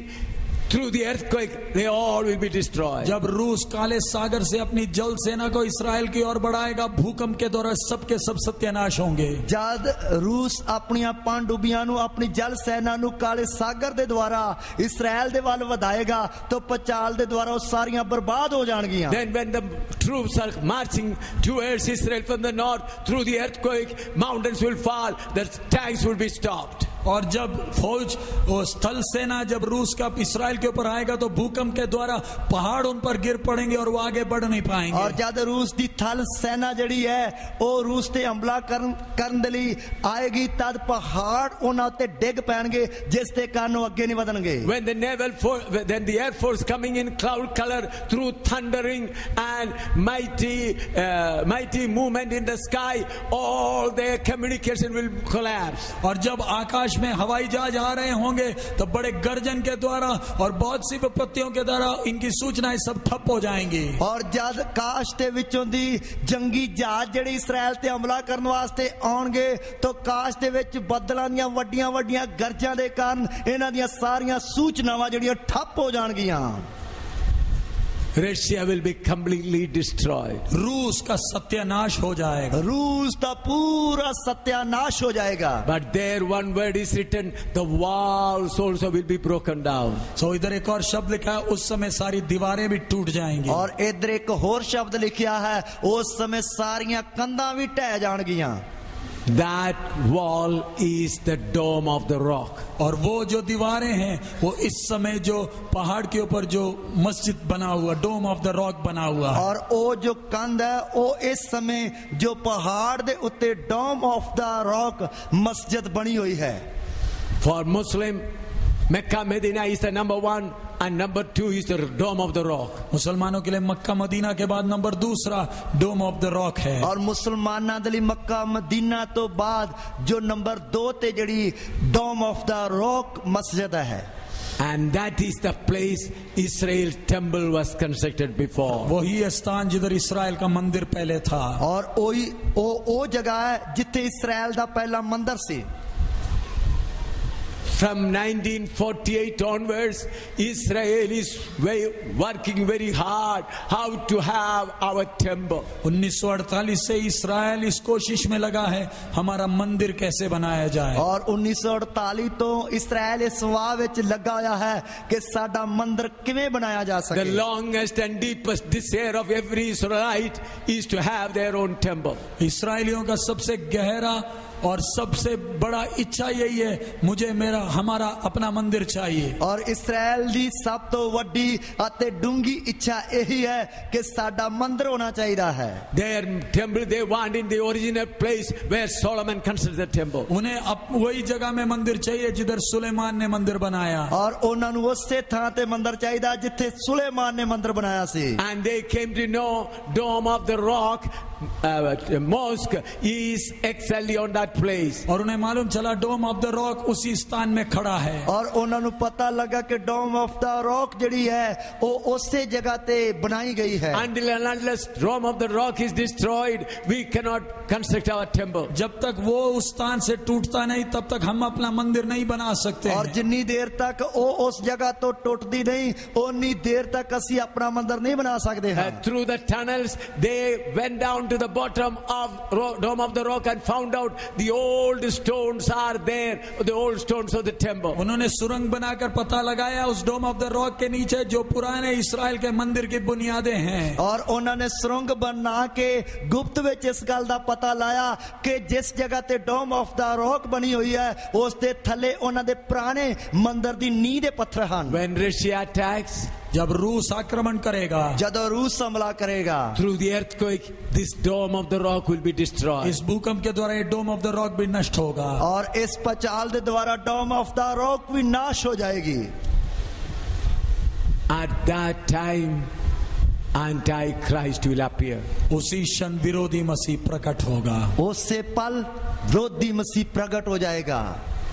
through the earthquake, they all will be destroyed. जब रूस काले सागर से अपनी जल सेना को इस्राएल की ओर बढ़ाएगा, भूकंप के दौरान सबके सब सत्यानाश होंगे। जब रूस अपनी पनडुब्बियां नु अपनी जल सेना नु काले सागर दे द्वारा इस्राएल दे वाल वधाएगा तो पचाल दे द्वारा वो सारियां बर्बाद हो जाएंगियां। Then when the troops are marching towards Israel from the north, through the earthquake, mountains will fall, the tanks will be stopped. और जब फौज और स्थल सेना जब रूस का इस्राएल के ऊपर आएगा तो भूकंप के द्वारा पहाड़ उन पर गिर पड़ेंगे और वो आगे बढ़ नहीं पाएंगे। और जब रूस की थल सेना जड़ी है वो रूस ते हमला करन दे लई आएगी तद पहाड़ उन्हां उत्ते डिग पैणगे जिस दे कारण वो अगे नहीं वधणगे। When the naval force, then the air force coming in cloud color through thundering and mighty movement in the sky, all their communication will collapse. और जब आकाश में हवाई जहाज आ रहे होंगे तो बड़े गर्जन के द्वारा और बहुत सी विपत्तियों के द्वारा इनकी सूचनाएं सब ठप हो जाएंगी। और जब काश दे विचों दी जंगी जहाज जेडे इस्राएल ते हमला करन वास्ते आउणगे तो काश दे विच बदलां दीयां वड्डियां वड्डियां गरजां दे कारण इन्हां दीयां सारियां सूचनावां जेड़ियां ठप हो जाणगियां। Russia will be completely destroyed. रूस का सत्यानाश हो जाएगा। रूस का पूरा सत्यानाश हो जाएगा। But there one word is written, the walls also will be broken down. So इधर एक और शब्द लिखा है, उस समय सारी दीवारें भी टूट जाएंगी। और इधर एक और शब्द लिखा है, उस समय सारियां कंधां भी ढह जाणगियां। That wall is the dome of the rock. और वो जो दीवारें हैं वो इस समय जो पहाड़ के ऊपर जो मस्जिद बना हुआ, डोम ऑफ द रॉक बना हुआ है। और वो जो कंध है वो इस समय जो पहाड़ दे उत्ते डोम ऑफ द रॉक मस्जिद बनी हुई है। For Muslim, Mecca Medina is the number one and number two is the dome of the rock. मुसलमानों के लिए मक्का मदीना के बाद नंबर दूसरा डोम ऑफ द रॉक है। और मुसलमाना दे लिए मक्का मदीना तो बाद जो नंबर 2 ते जड़ी डोम ऑफ द रॉक मस्जिद है। And that is the place Israel temple was constructed before. वही स्थान जिधर इस्राएल का मंदिर पहले था। और वो जगह है जिथे इस्राएल दा पहला मंदिर सी। From 1948 onwards, Israel is working very hard how to have our temple. 1948 से इस्राएल इस कोशिश में लगा है हमारा मंदिर कैसे बनाया जाए। और 1948 तो इस्राएल इस वाह विच लगा होया है कि साडा मंदिर किवें बनाया जा सके। The longest and deepest desire of every Israelite is to have their own temple. इस्राएलियों का सबसे गहरा और सबसे बड़ा इच्छा यही है, मुझे हमारा अपना मंदिर चाहिए। और इस्राएल दी सब तो वड्डी अते डूंगी इच्छा यही है कि साडा मंदिर होना चाहिए है। Their temple they want in the original place where Solomon constructed the temple. उन्हें वही जगह में मंदिर चाहिए जिधर सुलेमान ने मंदिर बनाया। और उन्हां नूं उसे थां ते मंदिर चाहिए जिथे सुलेमान ने मंदिर बनाया सी। And they came to know Dome of the Rock mosque is exactly on that place. और उन्हें मालूम चला डोम ऑफ द रॉक उसी स्थान में खड़ा है। और उन्हां नूं पता लगा कि डोम ऑफ द रॉक जड़ी है वो उसी जगह ते बनाई गई है। Until and unless Dome of the Rock is destroyed, we cannot construct our temple. जब तक वो उस स्थान से टूटता नहीं तब तक हम अपना मंदिर नहीं बना सकते। और जितनी देर तक वो उस जगह तो टूटती नहीं उतनी देर तक असी अपना मंदिर नहीं बना सकते हैं। Through the tunnels they went down to the bottom of Dome of the Rock and found out the old stones are there, the old stones of the temple. उन्होंने सुरंग बनाकर पता लगाया उस डोम ऑफ द रॉक के नीचे जो पुराने इस्राएल के मंदिर की बुनियादें हैं। और उन्होंने सुरंग बना के गुप्त विच इस गल दा पता लाया कि जिस जगह ते डोम ऑफ द रॉक बनी हुई है उस दे थले उन्हां दे पुराने मंदिर दी नींह दे पत्थर हन। When Russia attacks, जब रूस आक्रमण करेगा, ਜਦੋਂ रूस हमला करेगा, through the earthquake, this dome of the rock will be destroyed. इस भूकंप के द्वारा ये डोम ऑफ द रॉक भी नष्ट होगा और इस पचाल के द्वारा डोम ऑफ द रॉक भी नाश हो जाएगी। At that time, Antichrist will appear. उसी क्षण विरोधी मसीह प्रकट होगा। उससे पल विरोधी मसीह प्रकट हो जाएगा।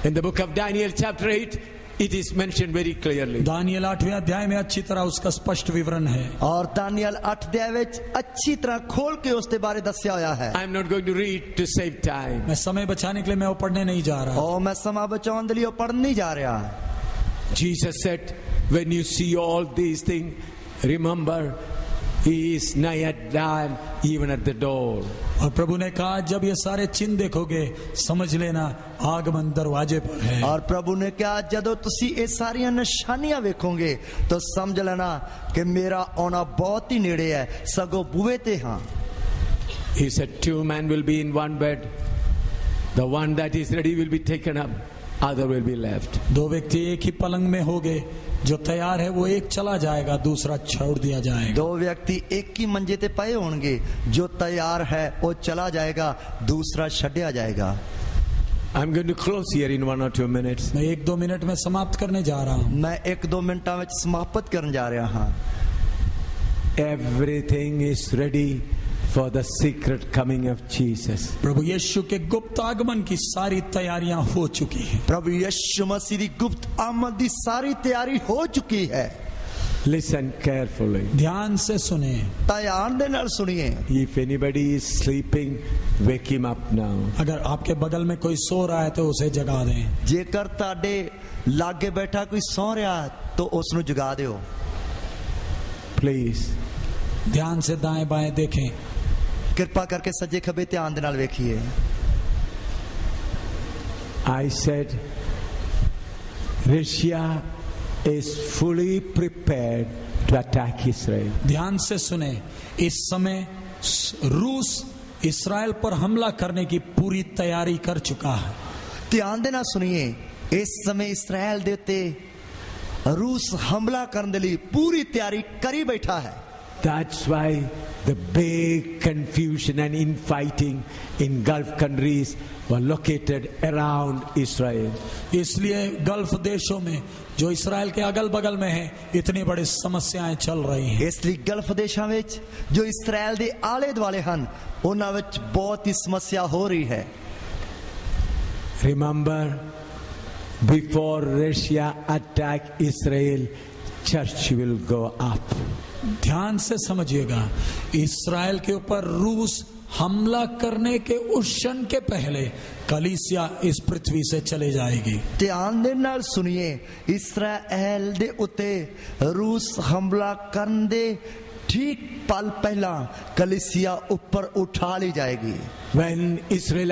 In the book of Daniel chapter 8, it is mentioned very clearly. Daniel 8वें अध्याय में अच्छी तरह उसका स्पष्ट विवरण है। और दानियल 8 अध्याय ਵਿੱਚ अच्छी तरह खोल के उसके बारे ਦੱਸਿਆ ਹੋਇਆ है। I am not going to read to save time. मैं समय बचाने के लिए मैं वो पढ़ने नहीं जा रहा। और मैं समय बचाने के लिए पढ़ नहीं जा रहा। Jesus said, when you see all these things, remember, he is nigh at hand, even at the door. और प्रभु ने कहा जब ये सारे चिन्ह देखोगे समझ लेना आगमन दरवाजे पर है। और प्रभु ने कहा जदों तुसी ये सारियां निशानियां वेखोगे तो समझ लेना कि मेरा आना बहुत ही नेड़े है, सगो बुए ते हां। He said 2 men will be in one bed, the one that is ready will be taken up, other will be left. दो व्यक्ति एक ही पलंग में होंगे, जो तैयार है वो एक चला जाएगा, दूसरा छोड़ दिया जाएगा। दो व्यक्ति एक ही मंजे ते पए होंगे, जो तैयार है वो चला जाएगा, दूसरा छड्या जाएगा। I'm going to close here in 1 or 2 minutes. मैं 1-2 मिनट में समाप्त करने जा रहा हूँ। मैं 1-2 मिनटां ਵਿੱਚ समाप्त करने जा रहा हां। Everything is ready for the secret coming of Jesus. प्रभु यीशु के गुप्त आगमन की सारी तैयारियां हो चुकी हैं। प्रभु यीशु मसीह की गुप्त आमद की सारी तैयारी हो चुकी है। Listen carefully. ध्यान से सुने, ध्यान दे नाल सुनिए। If anybody is sleeping, wake him up now. अगर आपके बगल में कोई सो रहा है तो उसे जगा दें। जेकर ताडे लागे बैठा कोई सो रहा तो उसनु जगा दियो। Please. ध्यान से दाएं बाएं देखें। कृपा करके सज्जे खब्बे ध्यान दे नाल वेखिए। I said Russia is fully prepared to attack Israel. ध्यान से सुने, इस समय रूस इस्राएल पर हमला करने की पूरी तैयारी कर चुका है। ध्यान देना सुनिए, इस समय इस्राएल दे उत्ते रूस हमला करने के लिए पूरी तैयारी करी बैठा है। That's why the big confusion and infighting in Gulf countries were located around Israel. इसलिए गल्फ देशों में जो इस्राएल के अगल बगल में है इतनी बड़ी समस्याएं चल रही हैं। इसलिए गल्फ देशों में जो इस्राएल दे आले दुआले हन उन्हां विच बहुत ही समस्या हो रही है। Remember, before Russia attack Israel, church will go up. ध्यान से समझिएगा, इस्राएल के ऊपर रूस हमला करने के उस क्षण के पहले कलीसिया इस पृथ्वी से चले जाएगी। ध्यान दे नाल सुनिए, इस्राएल दे उते रूस हमला करन दे ठीक पल पहला कलीसिया ऊपर उठा ली जाएगी। When Israel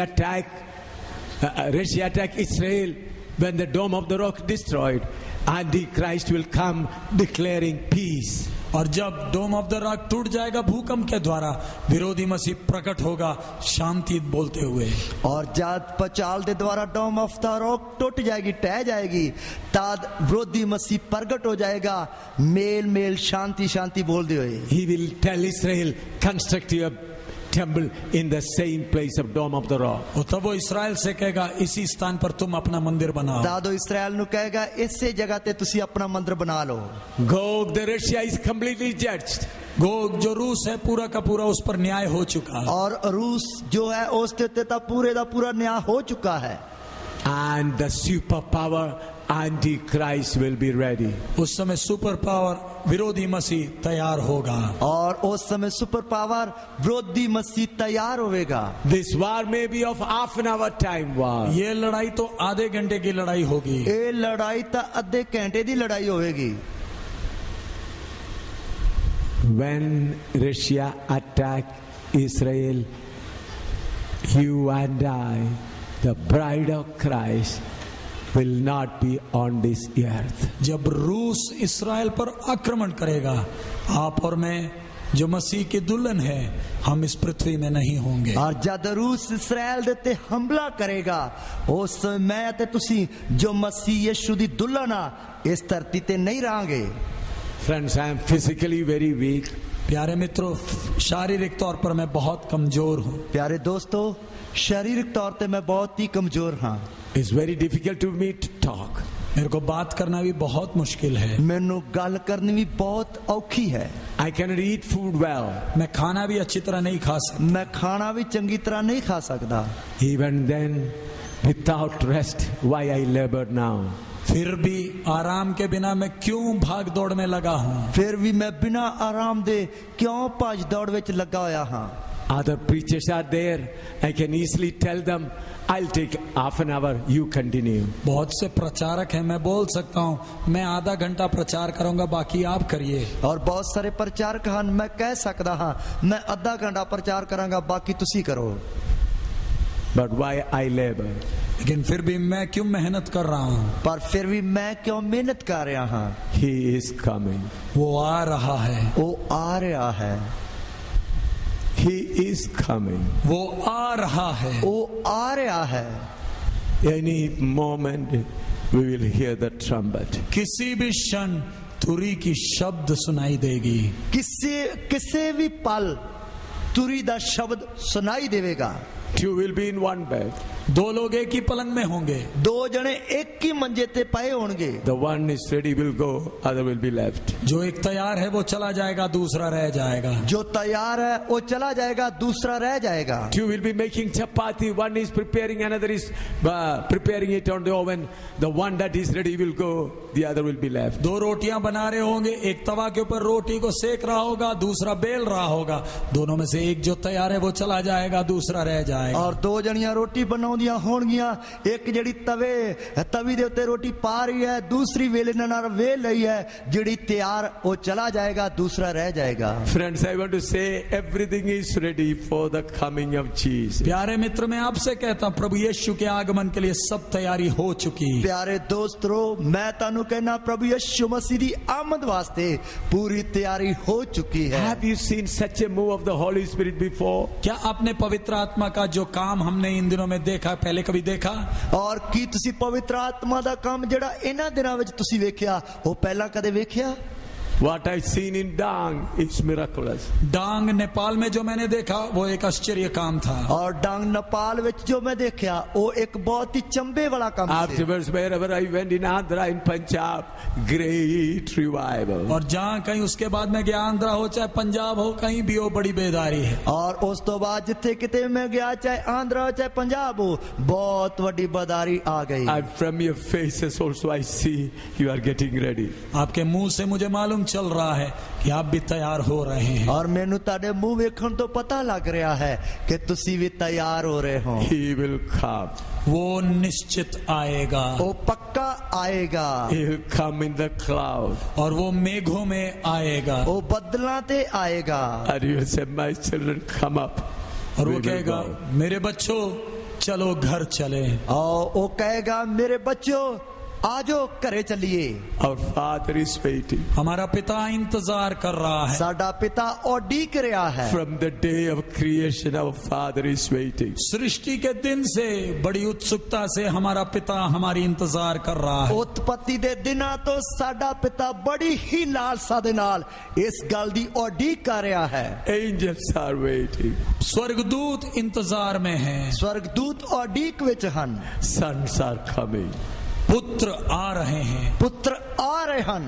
Russia attack Israel, when the dome of the rock destroyed, Antichrist will come declaring peace. और जब डोम ऑफ द रॉक टूट जाएगा भूकंप के द्वारा, विरोधी मसीह प्रकट होगा शांति बोलते हुए। और जब पचाल के द्वारा डोम ऑफ द रॉक टूट जाएगी, टह जाएगी, तब विरोधी मसीह प्रकट हो जाएगा मेल मेल शांति शांति बोलते हुए। He will tell Israel, construct your temple in the same place of dome of the rock. और तब वो इस्राएल से कहेगा इसी स्थान पर तुम अपना मंदिर बनाओ। दादो इस्राएल नु कहेगा इसी जगह ते तुसी अपना मंदिर बना लो। Gog, the Russia is completely judged. Gog जो रूस है पूरा का पूरा उस पर न्याय हो चुका है। और रूस जो है उसते ता पूरे दा पूरा न्याय हो चुका है। And the superpower Antichrist will be ready. उस समय सुपर पावर विरोधी मसीह तैयार होगा। और उस समय सुपर पावर विरोधी मसीह तैयार होगा। This war may be of half an hour time war. ये लड़ाई तो आधे घंटे की लड़ाई होगी। ये लड़ाई तो आधे घंटे की लड़ाई होगी। When Russia attack Israel, you and I, the bride of Christ, will not be on this earth. जब रूस इस्राएल पर आक्रमण करेगा, आप और मैं जो मसीह की दुल्हन है, हम इस पृथ्वी में नहीं होंगे। और जब रूस इस्राएल देते हमला करेगा, उस समय ते तुसी जो मसीह यीशु दी दुल्हन आ इस धरती ते नहीं रहेंगे। Friends, I am physically very weak. प्यारे मित्रों, शारीरिक तौर पर मैं बहुत कमजोर हूँ। प्यारे दोस्तों, शारीरिक तौर पे मैं बहुत ही कमजोर हाँ। It's very difficult to me to talk. मेरे को बात करना भी बहुत मुश्किल है। मैनू गल करनी भी बहुत औखी है। I cannot eat food well. मैं खाना भी अच्छी तरह नहीं खा सकता। मैं खाना भी चंगी तरह नहीं खा सकता। Even then, without rest, why I labor now? फिर भी आराम के बिना मैं क्यों भाग दौड़ में लगा हूँ? फिर भी मैं बिना आराम दे क्यों भज दौड़ विच लगा होया हाँ। Other preachers are there. I can easily tell them, I'll take half an hour, you continue. बहुत से प्रचारक हैं, मैं बोल सकता हूँ मैं आधा घंटा प्रचार करूंगा, बाकी आप करिए। और बहुत सारे प्रचारक हैं, मैं कह सकता हाँ मैं आधा घंटा प्रचार करांगा, बाकी तुसी करो। But why I labor? लेकिन फिर भी मैं क्यों मेहनत कर रहा हूँ? पर फिर भी मैं क्यों मेहनत कर रहा हाँ? He is coming. वो आ रहा है। वो आ रहा है। He is coming. वो आ रहा है। वो आ रहा है। Any moment we will hear the trumpet. किसी भी क्षण तुरी की शब्द सुनाई देगी। किसी भी पल तुरी दा शब्द सुनाई देवेगा। Two will be in one bed. दो लोग एक ही पलंग में होंगे। दो जने एक ही मंजे ते पए होंगे। The one is ready will go, other will be left. जो एक तैयार है वो चला जाएगा, दूसरा रह जाएगा। जो तैयार है वो चला जाएगा, दूसरा रह जाएगा। Two will be making chapati. One is preparing, another is preparing it on the oven. The one that is ready will go, the other will be left. दो रोटियां बना रहे होंगे, एक तवा के ऊपर रोटी को सेक रहा होगा, दूसरा बेल रहा होगा। दोनों में से एक जो तैयार है वो चला जाएगा, दूसरा रह जाएगा। और दो जनियां रोटी बनाउंदियां होणगियां, एक जड़ी तवी दे उत्ते रोटी पा रही है, दूसरी वेलने नाल वेल रही है। जड़ी तैयार वो चला जाएगा, दूसरा रह जाएगा। Friends, I want to say everything is ready for the coming of Jesus. प्यारे मित्र, मैं आपसे कहता हूं प्रभु यीशु के आगमन के लिए सब तैयारी हो चुकी। प्यारे दोस्तों, मैं तानू कहना प्रभु यीशु मसीह दी आमद वास्ते पूरी तैयारी हो चुकी है। Have you seen such a move of the Holy Spirit before? क्या आपने पवित्र आत्मा का जो काम हमने इन दिनों में देखा, पहले कभी देखा? और की तुसी पवित्र आत्मा दा काम जेड़ा इन्हां दिनां विच तुसी वेखिया, वो पहला कदे वेखिया? What I seen in Dang is miraculous. डांग नेपाल में जो मैंने देखा वो एक आश्चर्य काम था। और डांग नेपाल विच जो मैं देखा वो एक बहुत ही चंबे वाला काम था। Afterwards, wherever I went in Andhra, in Punjab, great revival. और जहाँ कहीं उसके बाद में गया, आंध्रा हो चाहे पंजाब हो, कहीं भी हो, बड़ी बेदारी है। और उस तो बाद जिथे किते मैं गया, चाहे आंध्रा हो चाहे पंजाब हो, बहुत बड़ी बेदारी आ गई। And from your faces also I see you are getting ready. आपके मुंह से मुझे मालूम चल रहा है कि आप भी तैयार हो रहे हैं। और मैनू ताडे मुंह वेखण तो पता लग रहा है कि तुसी भी तैयार हो रहे हो। He will come. वो निश्चित आएगा। वो पक्का आएगा। He will come in the cloud. और वो मेघों में आएगा। वो बदलाते आएगा। And you will say, my children, come up. और वो We will कहेगा, go. मेरे बच्चों चलो घर चले। और वो कहेगा, मेरे बच्चों आजो घरे चलिए। Our Father is waiting. हमारा पिता इंतजार कर रहा है। साडा पिता उड़ीक रहा है। From the day of creation, our Father is waiting. सृष्टि के दिन से बड़ी उत्सुकता से हमारा पिता हमारी इंतजार कर रहा है। उत्पत्ति दे दिना तो साडा पिता बड़ी ही लालसा दे नाल इस गल दी उड़ीक कर रहा है। Angels are waiting. स्वर्गदूत इंतजार में हैं। स्वर्गदूत उड़ीक विच हन। Sons are coming. पुत्र आ रहे हैं। पुत्र आ रहे हन।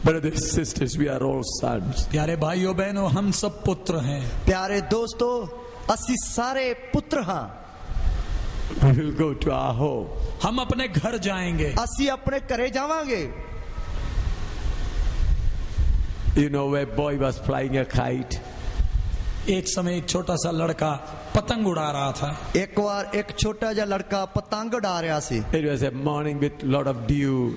Brothers, sisters, we are all sons. प्यारे भाइयों बहनों, हम सब पुत्र हैं। प्यारे दोस्तों, असी सारे पुत्र हां। We will go to our home. हम अपने घर जाएंगे। असी अपने घरे जावांगे। You know, a boy was flying a kite. एक समय एक छोटा सा लड़का पतंग उड़ा रहा था। एक बार एक छोटा जा लड़का पतंग उड़ा रहा सी। It was a morning with lot of dew.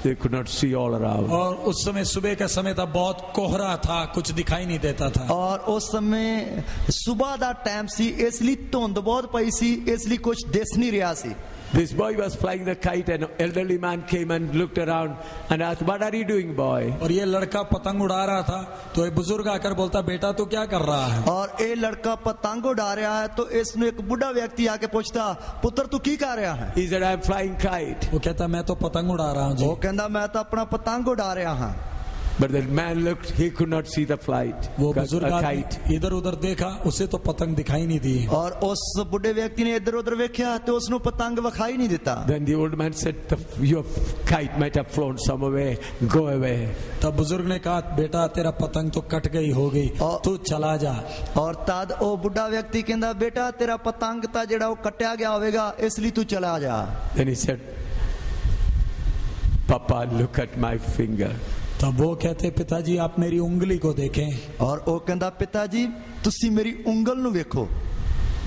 They could not see all around. और उस समय सुबह का समय था, बहुत कोहरा था, कुछ दिखाई नहीं देता था। और उस समय सुबह दा टाइम सी, इसलिए धुंध बहुत पई सी, इसलिए कुछ दिस नहीं रहा सी। This boy was flying the kite, and an elderly man came and looked around and asked, "What are you doing, boy?" और ये लड़का पतंग उड़ा रहा था, तो एक बुजुर्ग आकर बोलता, बेटा तू क्या कर रहा है? और ये लड़का पतंग उड़ा रहा है, तो इसने एक बुढ़ा व्यक्ति आके पूछता, पुत्र तू की कर रहा है? He said, "I'm flying kite." वो कहता, मैं तो पतंग उड़ा रहा हूँ जी। वो कहता, मैं तो अपना पतंग उड़ा रहा हां। But the man looked, he could not see the flight. वो a बुजुर्ग kite. आदमी इधर उधर देखा, उसे तो पतंग दिखाई नहीं दी। और उस बुढ़े व्यक्ति ने इधर उधर वेख्या तो उसनु पतंग विखाई नहीं दिता। Then the old man said, your kite might have flown some away, go away. तब बुजुर्ग ने कहा, बेटा तेरा पतंग तो कट गई होगी, तू चला जा। और तद ओ बुढ़ा व्यक्ति कहंदा, बेटा तेरा पतंग ता जेड़ा वो कट्या गया होवेगा, इसलिए तू चला जा। Then he said, Papa, look at my finger. तब वो कहते, पिताजी आप मेरी उंगली को देखें। और ओ कहंदा, पिताजी तुसी मेरी उंगल नु वेखो।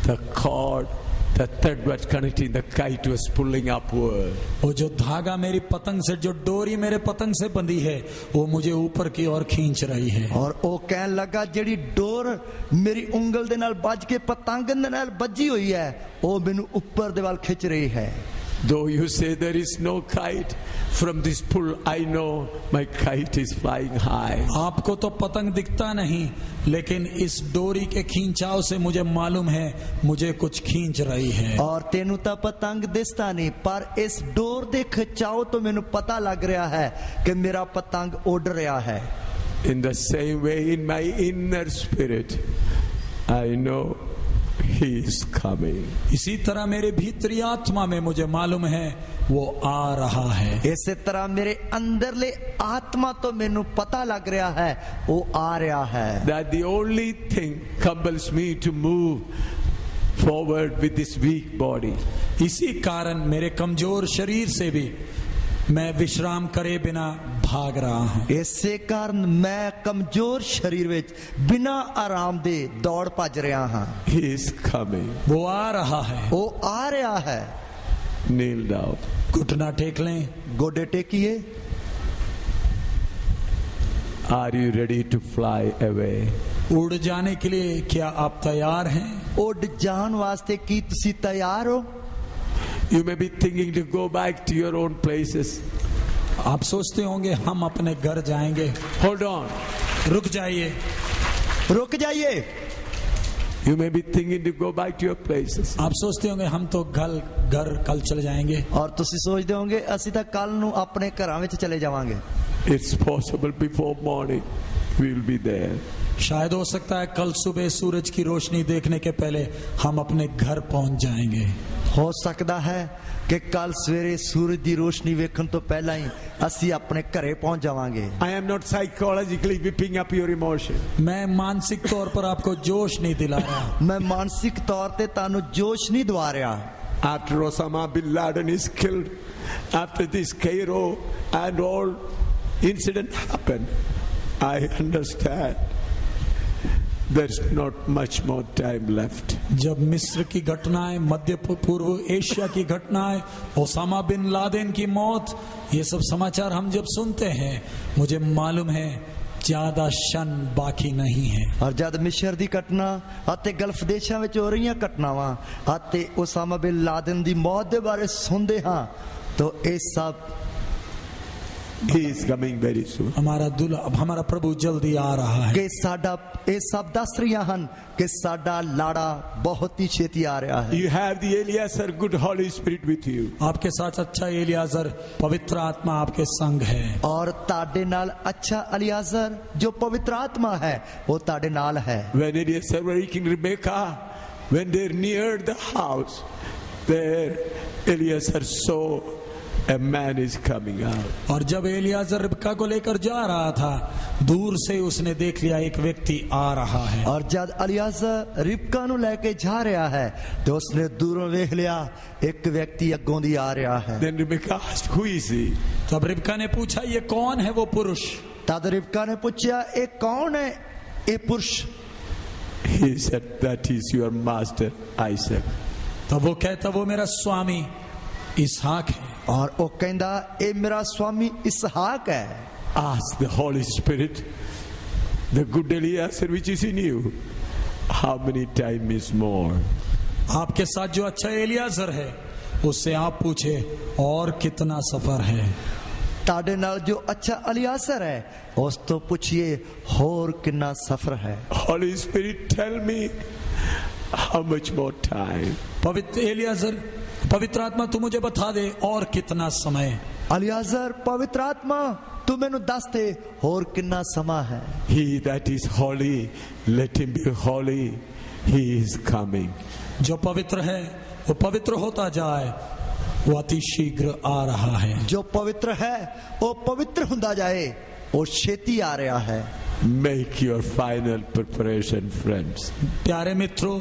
The cord, the thread was connecting the kite was pulling upward. वो जो धागा मेरी पतंग से, जो डोरी मेरे पतंग से बंधी है, वो मुझे ऊपर की ओर खींच रही है। और ओ कहन लगा, जेड़ी डोर मेरी उंगल दे नाल बज के पतंग दे नाल बजी हुई है, ओ मैनू ऊपर दे वाल खिंच रही है। Though you say there is no kite, from this pull I know my kite is flying high. आपको तो पतंग दिखता नहीं, लेकिन इस डोरी के खींचाव से मुझे मालूम है मुझे कुछ खींच रही है। और तेनू ता पतंग दिसता नहीं, पर इस डोर दे खिंचाव तो मैनू पता लग रहा है कि मेरा पतंग उड़ रहा है। In the same way, in my inner spirit, I know He is coming. इसी तरह मेरे भीतरी आत्मा में मुझे मालूम है वो आ रहा है। इसी तरह मेरे अंदरले आत्मा तो मैनू पता लग रहा है वो आ रहा है। That the only thing compels me to move forward with this weak body. इसी कारण मेरे कमजोर शरीर से भी मैं विश्राम करे बिना भाग रहा हूँ। इसे कारण मैं कमजोर शरीर विच बिना आराम दे दौड़ भज रहा हाँ। He is coming. वो आ रहा है। वो आ रहा है। Kneel down. घुटना टेक लें, गोडे टेकिए। Are you ready to fly away? उड़ जाने के लिए क्या आप तैयार हैं? उड़ जान वास्ते की तुसी तैयार हो? You may be thinking to go back to your own places. आप सोचते होंगे हम अपने घर जाएंगे। Hold on. रुक जाइए। रुक जाइए। You may be thinking to go back to your places. आप सोचते होंगे हम तो घर कल चले जाएंगे। और तुसी सोचते होंगे असी तां कल नू अपने घरां विच चले जावांगे। It's possible before morning we'll be there. शायद हो सकता है कल सुबह सूरज की रोशनी देखने के पहले हम अपने घर पहुंच जाएंगे। हो सकता है कि कल सवेरे सूरज की रोशनी वेखण तो पहला ही असी अपने घरे पहुंच जावांगे। I am not psychologically whipping up your emotion. मैं मानसिक तौर पर आपको जोश नहीं दिला रहा। मैं मानसिक तौर पे तानु जोश नहीं दवा रहा। After Osama bin Laden is killed, after this Cairo and all incident happened, I understand there's not much more time left. जब मिस्र की घटनाएं, मध्य पूर्व एशिया की घटनाएं, ओसामा बिन लादेन की मौत, ये सब समाचार हम जब सुनते हैं मुझे मालूम है ज्यादा क्षण बाकी नहीं है। और जब मिस्र दी घटना अते गल्फ देशां विच हो रही घटनावां अते ओसामा बिन लादेन दी मौत दे बारे सुनदे हां तो ये सब He is coming very soon. हमारा प्रभु जल्दी आ रहा है। कि साडा ये सब दस रहियां हन कि साडा लाड़ा बहुत ही छेती आ रहा है। You have the Eliezer, good Holy Spirit with you. आपके साथ अच्छा एलियाजर पवित्र आत्मा आपके संग है। और ताडे नाल अच्छा अलियाजर जो पवित्र आत्मा है वो ताडे नाल है। When Eliezer were waking Rebecca, when they neared the house, there Eliezer saw a man is coming out. और जब एलियाजर रिबका को लेकर जा रहा था, दूर से उसने देख लिया एक व्यक्ति आ रहा है। और जब अलियाजर रिबका नु लेके जा रहा है तो उसने दूरों देख लिया एक व्यक्ति अगों दी आ रहा है। Then Rebecca asked, who is he? तब रिबका ने पूछा ये कौन है वो पुरुष? तब रिबका ने पूछा ये कौन है ये पुरुष? He said, that is your master Isaac. तब वो कहता वो मेरा स्वामी इसहाक है। और वो कहंदा ए मेरा स्वामी इसहाक है। Ask the Holy Spirit, the good Eliezer which is in you, how many time is more? आपके साथ जो अच्छा एलियाजर है उससे आप पूछे और कितना सफर है। ताडे नाल जो अच्छा अलियाजर है उस तो पूछिए और कितना सफर है। Holy Spirit, tell me how much more time? पवित्र आत्मा तू मुझे बता दे और कितना समय। अलियाजर पवित्र आत्मा ਤੂੰ ਮੈਨੂੰ ਦੱਸ ਦੇ ਹੋਰ ਕਿੰਨਾ ਸਮਾਂ ਹੈ। He that is holy, let him be holy. He is coming. जो पवित्र है वो पवित्र होता जाए, वो अति शीघ्र आ रहा है। ਜੋ ਪਵਿੱਤਰ ਹੈ ਉਹ ਪਵਿੱਤਰ ਹੁੰਦਾ ਜਾਏ, ਉਹ ਛੇਤੀ ਆ ਰਿਹਾ ਹੈ। Make your final preparation, friends. प्यारे मित्रों,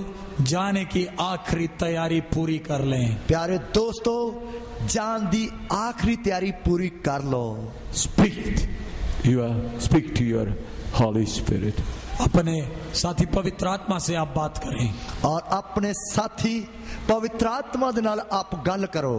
जाने की आखिरी तैयारी पूरी कर लें। ਪਿਆਰੇ ਦੋਸਤੋ, ਜਾਣ ਦੀ ਆਖਰੀ ਤਿਆਰੀ ਪੂਰੀ ਕਰ ਲਓ। Speak to your Holy Spirit. अपने साथी पवित्र आत्मा से आप बात करें और अपने साथी पवित्र आत्मा दे नाल आप गल करो।